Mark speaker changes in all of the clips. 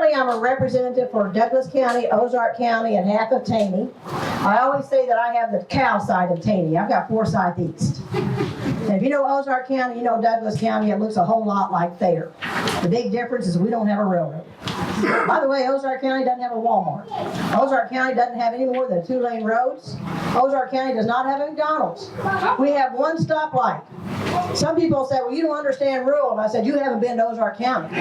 Speaker 1: Currently, I'm a representative for Douglas County, Ozark County, and half of Taney. I always say that I have the cow side of Taney. I've got Forsyth East. And if you know Ozark County, you know Douglas County, it looks a whole lot like Thayer. The big difference is we don't have a railroad. By the way, Ozark County doesn't have a Walmart. Ozark County doesn't have any more than 2-lane roads. Ozark County does not have a McDonald's. We have one stoplight. Some people say, well, you don't understand rural. And I said, you haven't been to Ozark County.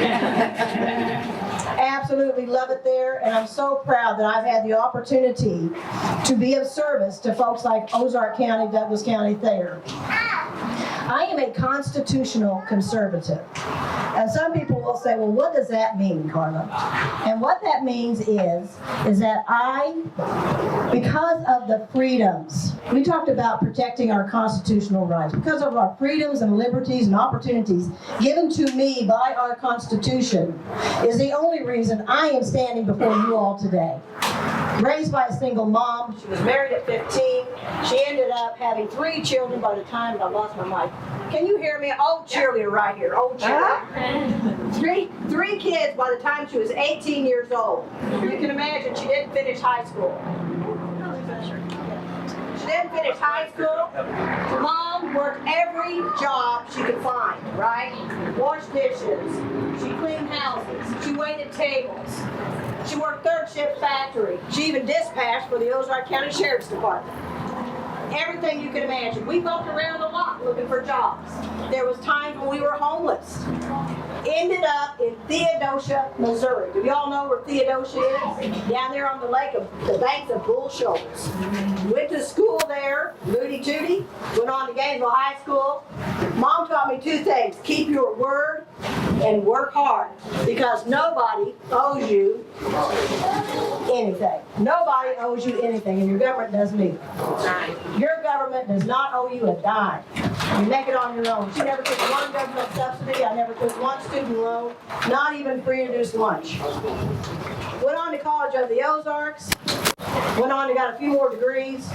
Speaker 1: Absolutely love it there, and I'm so proud that I've had the opportunity to be of service to folks like Ozark County, Douglas County, Thayer. I am a constitutional conservative. And some people will say, well, what does that mean, Karla? And what that means is that because of the freedoms, we talked about protecting our constitutional rights, because of our freedoms and liberties and opportunities given to me by our Constitution is the only reason I am standing before you all today. Raised by a single mom, she was married at 15. She ended up having 3 children by the time I lost my mic. Can you hear me? Old cheerleader right here, old cheerleader. Three kids by the time she was 18 years old. You can imagine she didn't finish high school. She didn't finish high school. Mom worked every job she could find, right? Washed dishes. She cleaned houses. She waited tables. She worked third shift factory. She even dispatched for the Ozark County Sheriff's Department. Everything you can imagine. We bumped around a lot looking for jobs. There was times when we were homeless. Ended up in Theodosia, Missouri. Do y'all know where Theodosia is? Down there on the lake of the banks of Bull Shoals. Went to school there, Moody Tooty. Went on to Gainesville High School. Mom taught me 2 things: keep your word and work hard, because nobody owes you anything. Nobody owes you anything, and your government doesn't either. Your government does not owe you a dime. You make it on your own. She never took one government subsidy. I never took one student loan, not even free reduced lunch. Went on to College of the Ozarks. Went on and got a few more degrees.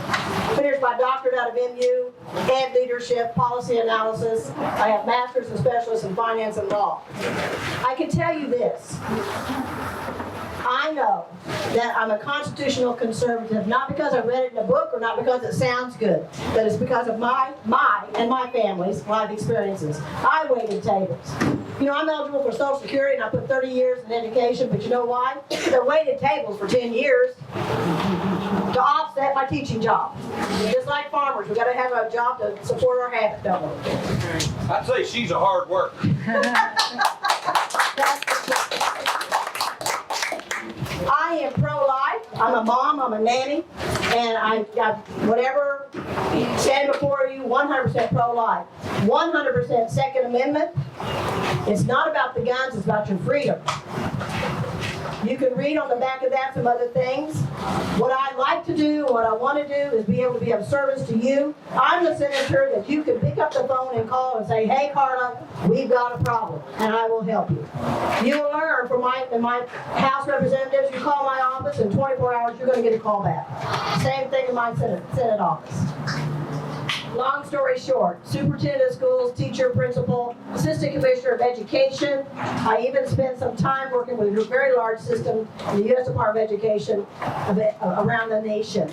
Speaker 1: Finished my doctorate out of MU, Ed Leadership, Policy Analysis. I have Masters and Specialists in Finance and Law. I can tell you this. I know that I'm a constitutional conservative, not because I read it in a book or not because it sounds good, but it's because of my and my family's life experiences. I waited tables. You know, I'm eligible for Social Security and I put 30 years in education, but you know why? I waited tables for 10 years to offset my teaching job. Just like farmers, we got to have a job to support our habit, don't we?
Speaker 2: I'd say she's a hard worker.
Speaker 1: I am pro-life. I'm a mom, I'm a nanny, and I got whatever stand before you, 100% pro-life. 100% Second Amendment. It's not about the guns, it's about your freedom. You can read on the back of that some other things. What I like to do, what I want to do is be able to be of service to you. I'm the senator that you can pick up the phone and call and say, hey Karla, we've got a problem, and I will help you. You will learn from my House representatives, you call my office, in 24 hours you're going to get a call back. Same thing in my Senate office. Long story short, superintendent of schools, teacher, principal, assistant commissioner of education. I even spent some time working with a very large system in the U.S. Department of Education around the nation.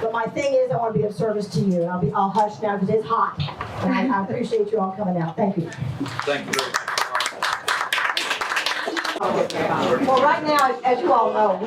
Speaker 1: But my thing is, I want to be of service to you. I'll hush now because it's hot. And I appreciate you all coming out. Thank you.
Speaker 2: Thank you very much.
Speaker 1: Well, right now, as you all know,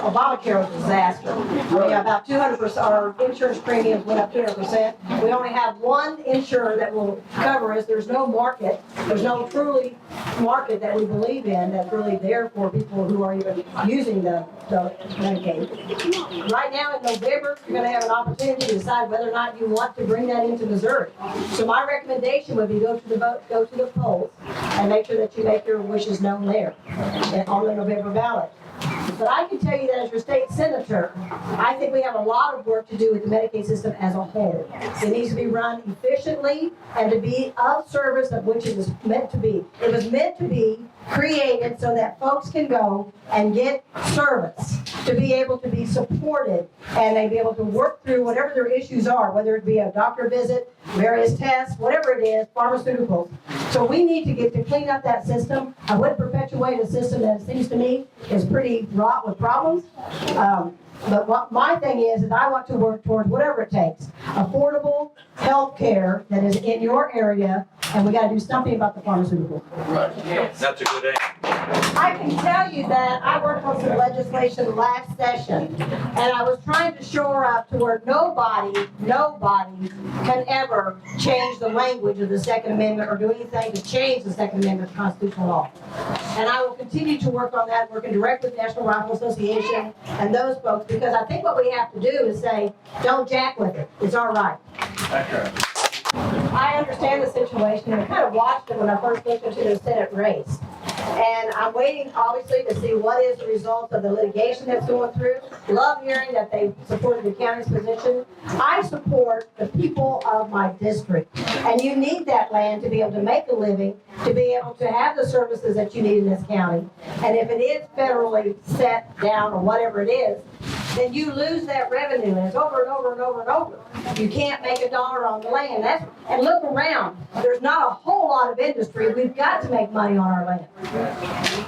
Speaker 1: Obamacare was a disaster. About 200%, our insurance premiums went up 200%. We only have one insurer that will cover us. There's no market. There's no truly market that we believe in that's really there for people who are even using the Medicaid. Right now in November, you're going to have an opportunity to decide whether or not you want to bring that into Missouri. So my recommendation would be go to the polls and make sure that you make your wishes known there on the November ballot. But I can tell you that as your state senator, I think we have a lot of work to do with the Medicaid system as a whole. It needs to be run efficiently and to be of service, of which it was meant to be. It was meant to be created so that folks can go and get service, to be able to be supported, and they be able to work through whatever their issues are, whether it be a doctor visit, various tests, whatever it is, pharmaceuticals. So we need to get to clean up that system. I would perpetuate a system that seems to me is pretty wrought with problems. But what my thing is I want to work towards whatever it takes. Affordable health care that is in your area, and we gotta do something about the pharmaceutical.
Speaker 2: Right. That's a good aim.
Speaker 1: I can tell you that I worked on some legislation last session, and I was trying to shore up to where nobody can ever change the language of the Second Amendment or do anything to change the Second Amendment of constitutional law. And I will continue to work on that, working directly with the National Rifle Association and those folks, because I think what we have to do is say, don't jack with it. It's all right. I understand the situation and kind of watched it when I first looked into the Senate race. And I'm waiting, obviously, to see what is the result of the litigation that's going through. Love hearing that they supported the county's position. I support the people of my district. And you need that land to be able to make a living, to be able to have the services that you need in this county. And if it is federally set down or whatever it is, then you lose that revenue, and it's over and over and over and over. You can't make a dollar on the land. And look around. There's not a whole lot of industry. We've got to make money on our land.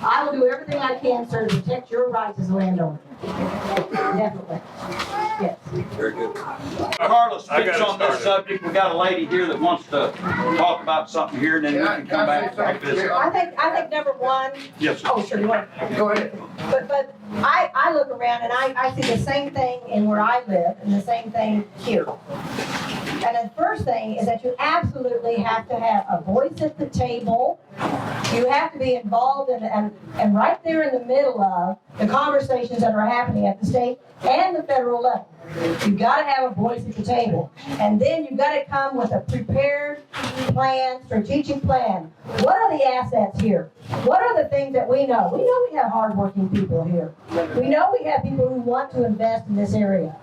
Speaker 1: I will do everything I can, sir, to protect your rights as a landowner. Definitely. Yes.
Speaker 2: Very good. Karla speaks on this subject. We got a lady here that wants to talk about something here, and then we can come back and visit.
Speaker 1: I think number one.
Speaker 2: Yes, sir.
Speaker 1: Oh, sure. You want?
Speaker 3: Go ahead.
Speaker 1: But I look around and I see the same thing in where I live and the same thing here. And the first thing is that you absolutely have to have a voice at the table. You have to be involved in, and right there in the middle of the conversations that are happening at the state and the federal level. You've got to have a voice at the table. And then you've got to come with a prepared plan, strategic plan. What are the assets here? What are the things that we know? We know we have hardworking people here. We know we have people who want to invest in this area.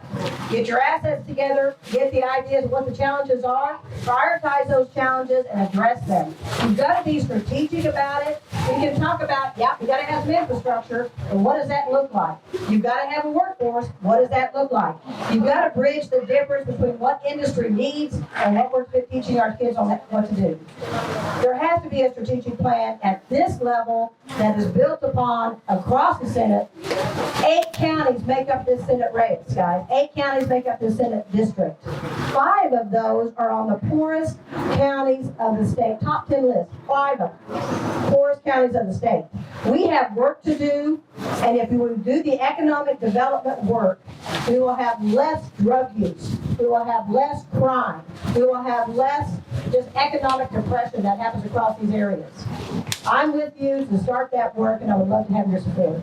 Speaker 1: Get your assets together, get the ideas of what the challenges are, prioritize those challenges and address them. You've got to be strategic about it. We can talk about, yeah, we got to have some infrastructure, and what does that look like? You've got to have a workforce. What does that look like? You've got to bridge the difference between what industry needs and what we're teaching our kids on what to do. There has to be a strategic plan at this level that is built upon across the Senate. 8 counties make up this Senate race, guys. 8 counties make up this Senate district. 5 of those are on the poorest counties of the state. Top 10 list. 5 of them. Poorest counties of the state. We have work to do, and if we will do the economic development work, we will have less drug use. We will have less crime. We will have less just economic depression that happens across these areas. I'm with you to start that work, and I would love to have your support.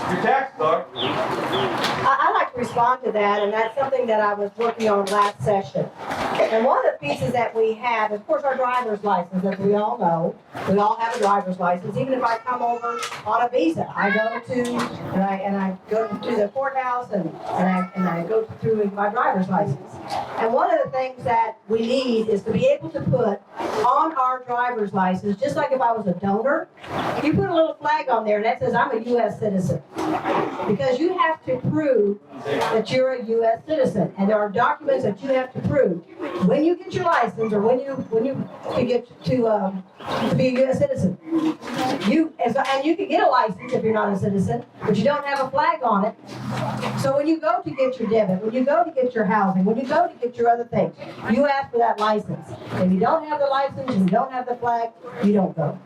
Speaker 2: Your tax card.
Speaker 1: I'd like to respond to that, and that's something that I was working on last session. And one of the pieces that we have, of course, our driver's license, as we all know. We all have a driver's license. Even if I come over on a visa, I go to the courthouse and I go through my driver's license. And one of the things that we need is to be able to put on our driver's license, just like if I was a donor, you put a little flag on there and that says I'm a U.S. citizen. Because you have to prove that you're a U.S. citizen, and there are documents that you have to prove when you get your license or when you get to be a U.S. citizen. And you can get a license if you're not a citizen, but you don't have a flag on it. So when you go to get your debit, when you go to get your housing, when you go to get your other things, you ask for that license. If you don't have the license and you don't have the flag, you don't go.